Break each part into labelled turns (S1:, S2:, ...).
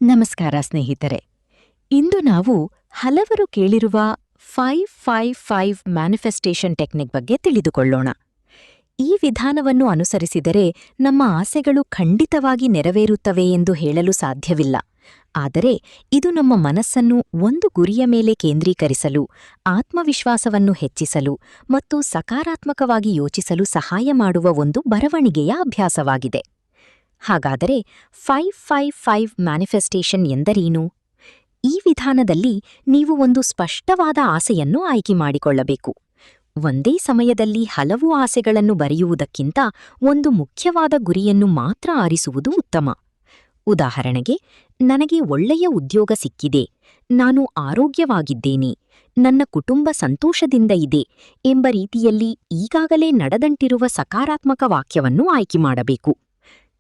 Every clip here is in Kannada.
S1: ನಮಸ್ಕಾರ ಸ್ನೇಹಿತರೆ. ಇಂದು ನಾವು ಹಲವರು ಕೇಳಿರುವ 555 ಮ್ಯಾನಿಫೆಸ್ಟೇಷನ್ ಟೆಕ್ನಿಕ್ ಬಗ್ಗೆ ತಿಳಿದುಕೊಳ್ಳೋಣ. ಈ ವಿಧಾನವನ್ನು ಅನುಸರಿಸಿದರೆ ನಮ್ಮ ಆಸೆಗಳು ಖಂಡಿತವಾಗಿ ನೆರವೇರುತ್ತವೆ ಎಂದು ಹೇಳಲು ಸಾಧ್ಯವಿಲ್ಲ. ಆದರೆ ಇದು ನಮ್ಮ ಮನಸ್ಸನ್ನು ಒಂದು ಗುರಿಯ ಮೇಲೆ ಕೇಂದ್ರೀಕರಿಸಲು, ಆತ್ಮವಿಶ್ವಾಸವನ್ನು ಹೆಚ್ಚಿಸಲು ಮತ್ತು ಸಕಾರಾತ್ಮಕವಾಗಿ ಯೋಚಿಸಲು ಸಹಾಯ ಮಾಡುವ ಒಂದು ಬರವಣಿಗೆಯ ಅಭ್ಯಾಸವಾಗಿದೆ. ಹಾಗಾದರೆ 555 ಮ್ಯಾನಿಫೆಸ್ಟೇಷನ್ ಎಂದರೇನು? ಈ ವಿಧಾನದಲ್ಲಿ ನೀವು ಒಂದು ಸ್ಪಷ್ಟವಾದ ಆಸೆಯನ್ನು ಆಯ್ಕೆ ಮಾಡಿಕೊಳ್ಳಬೇಕು. ಒಂದೇ ಸಮಯದಲ್ಲಿ ಹಲವು ಆಸೆಗಳನ್ನು ಬರೆಯುವುದಕ್ಕಿಂತ ಒಂದು ಮುಖ್ಯವಾದ ಗುರಿಯನ್ನು ಮಾತ್ರ ಆರಿಸುವುದು ಉತ್ತಮ. ಉದಾಹರಣೆಗೆ, ನನಗೆ ಒಳ್ಳೆಯ ಉದ್ಯೋಗ ಸಿಕ್ಕಿದೆ, ನಾನು ಆರೋಗ್ಯವಾಗಿದ್ದೇನೆ, ನನ್ನ ಕುಟುಂಬ ಸಂತೋಷದಿಂದ ಇದೆ ಎಂಬ ರೀತಿಯಲ್ಲಿ ಈಗಾಗಲೇ ನಡೆದಂಟಿರುವ ಸಕಾರಾತ್ಮಕ ವಾಕ್ಯವನ್ನು ಆಯ್ಕೆ ಮಾಡಬೇಕು.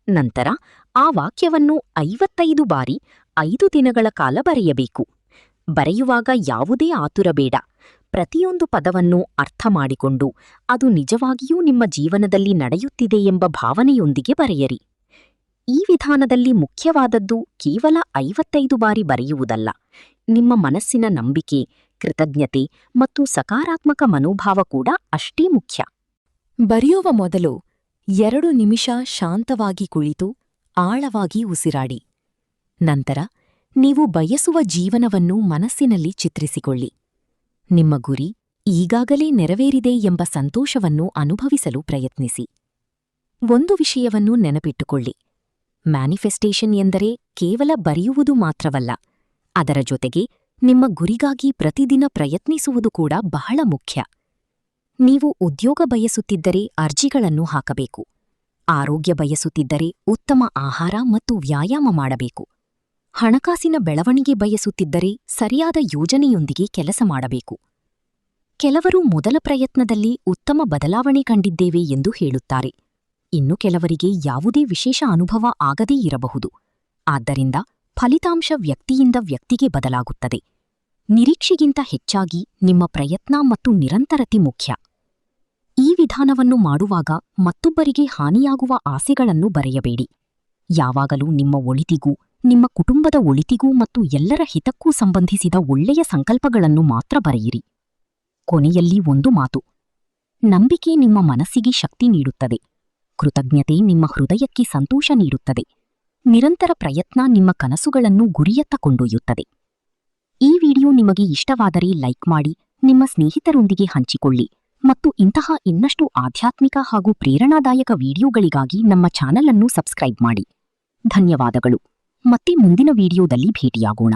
S1: ನಂತರ ಆ ವಾಕ್ಯವನ್ನು 55 ಬಾರಿ 5 ದಿನಗಳ ಕಾಲ ಬರೆಯಬೇಕು. ಬರೆಯುವಾಗ ಯಾವುದೇ ಆತುರ ಬೇಡ. ಪ್ರತಿಯೊಂದು ಪದವನ್ನು ಅರ್ಥ ಮಾಡಿಕೊಂಡು ಅದು ನಿಜವಾಗಿಯೂ ನಿಮ್ಮ ಜೀವನದಲ್ಲಿ ನಡೆಯುತ್ತಿದೆ ಎಂಬ ಭಾವನೆಯೊಂದಿಗೆ ಬರೆಯಿರಿ. ಈ ವಿಧಾನದಲ್ಲಿ ಮುಖ್ಯವಾದದ್ದು ಕೇವಲ 55 ಬಾರಿ ಬರೆಯುವುದಲ್ಲ, ನಿಮ್ಮ ಮನಸ್ಸಿನ ನಂಬಿಕೆ, ಕೃತಜ್ಞತೆ ಮತ್ತು ಸಕಾರಾತ್ಮಕ ಮನೋಭಾವ ಕೂಡ ಅಷ್ಟೇ ಮುಖ್ಯ. ಬರೆಯುವ ಮೊದಲು 2 ನಿಮಿಷ ಶಾಂತವಾಗಿ ಕುಳಿತು ಆಳವಾಗಿ ಉಸಿರಾಡಿ. ನಂತರ ನೀವು ಬಯಸುವ ಜೀವನವನ್ನು ಮನಸ್ಸಿನಲ್ಲಿ ಚಿತ್ರಿಸಿಕೊಳ್ಳಿ. ನಿಮ್ಮ ಗುರಿ ಈಗಾಗಲೇ ನೆರವೇರಿದೆ ಎಂಬ ಸಂತೋಷವನ್ನು ಅನುಭವಿಸಲು ಪ್ರಯತ್ನಿಸಿ. ಒಂದು ವಿಷಯವನ್ನು ನೆನಪಿಟ್ಟುಕೊಳ್ಳಿ, ಮ್ಯಾನಿಫೆಸ್ಟೇಷನ್ ಎಂದರೆ ಕೇವಲ ಬರೆಯುವುದು ಮಾತ್ರವಲ್ಲ, ಅದರ ಜೊತೆಗೆ ನಿಮ್ಮ ಗುರಿಗಾಗಿ ಪ್ರತಿದಿನ ಪ್ರಯತ್ನಿಸುವುದು ಕೂಡ ಬಹಳ ಮುಖ್ಯ. ನೀವು ಉದ್ಯೋಗ ಬಯಸುತ್ತಿದ್ದರೆ ಅರ್ಜಿಗಳನ್ನು ಹಾಕಬೇಕು. ಆರೋಗ್ಯ ಬಯಸುತ್ತಿದ್ದರೆ ಉತ್ತಮ ಆಹಾರ ಮತ್ತು ವ್ಯಾಯಾಮ ಮಾಡಬೇಕು. ಹಣಕಾಸಿನ ಬೆಳವಣಿಗೆ ಬಯಸುತ್ತಿದ್ದರೆ ಸರಿಯಾದ ಯೋಜನೆಯೊಂದಿಗೆ ಕೆಲಸ ಮಾಡಬೇಕು. ಕೆಲವರು ಮೊದಲ ಪ್ರಯತ್ನದಲ್ಲಿ ಉತ್ತಮ ಬದಲಾವಣೆ ಕಂಡಿದ್ದೇವೆ ಎಂದು ಹೇಳುತ್ತಾರೆ. ಇನ್ನು ಕೆಲವರಿಗೆ ಯಾವುದೇ ವಿಶೇಷ ಅನುಭವ ಆಗದೇ ಇರಬಹುದು. ಆದ್ದರಿಂದ ಫಲಿತಾಂಶ ವ್ಯಕ್ತಿಯಿಂದ ವ್ಯಕ್ತಿಗೆ ಬದಲಾಗುತ್ತದೆ. ನಿರೀಕ್ಷೆಗಿಂತ ಹೆಚ್ಚಾಗಿ ನಿಮ್ಮ ಪ್ರಯತ್ನ ಮತ್ತು ನಿರಂತರತೆ ಮುಖ್ಯ. ಈ ವಿಧಾನವನ್ನು ಮಾಡುವಾಗ ಮತ್ತೊಬ್ಬರಿಗೆ ಹಾನಿಯಾಗುವ ಆಸೆಗಳನ್ನು ಬರೆಯಬೇಡಿ. ಯಾವಾಗಲೂ ನಿಮ್ಮ ಒಳಿತಿಗೂ, ನಿಮ್ಮ ಕುಟುಂಬದ ಒಳಿತಿಗೂ ಮತ್ತು ಎಲ್ಲರ ಹಿತಕ್ಕೂ ಸಂಬಂಧಿಸಿದ ಒಳ್ಳೆಯ ಸಂಕಲ್ಪಗಳನ್ನು ಮಾತ್ರ ಬರೆಯಿರಿ. ಕೊನೆಯಲ್ಲಿ ಒಂದು ಮಾತು: ನಂಬಿಕೆ ನಿಮ್ಮ ಮನಸ್ಸಿಗೆ ಶಕ್ತಿ ನೀಡುತ್ತದೆ, ಕೃತಜ್ಞತೆ ನಿಮ್ಮ ಹೃದಯಕ್ಕೆ ಸಂತೋಷ ನೀಡುತ್ತದೆ, ನಿರಂತರ ಪ್ರಯತ್ನ ನಿಮ್ಮ ಕನಸುಗಳನ್ನು ಗುರಿಯತ್ತ ಕೊಂಡೊಯ್ಯುತ್ತದೆ. ಈ ವಿಡಿಯೋ ನಿಮಗೆ ಇಷ್ಟವಾದರೆ ಲೈಕ್ ಮಾಡಿ, ನಿಮ್ಮ ಸ್ನೇಹಿತರೊಂದಿಗೆ ಹಂಚಿಕೊಳ್ಳಿ ಮತ್ತು ಇಂತಹ ಇನ್ನಷ್ಟು ಆಧ್ಯಾತ್ಮಿಕ ಹಾಗೂ ಪ್ರೇರಣಾದಾಯಕ ವಿಡಿಯೋಗಳಿಗಾಗಿ ನಮ್ಮ ಚಾನಲ್ ಅನ್ನು ಸಬ್ಸ್ಕ್ರೈಬ್ ಮಾಡಿ. ಧನ್ಯವಾದಗಳು. ಮತ್ತೆ ಮುಂದಿನ ವಿಡಿಯೋದಲ್ಲಿ ಭೇಟಿಯಾಗೋಣ.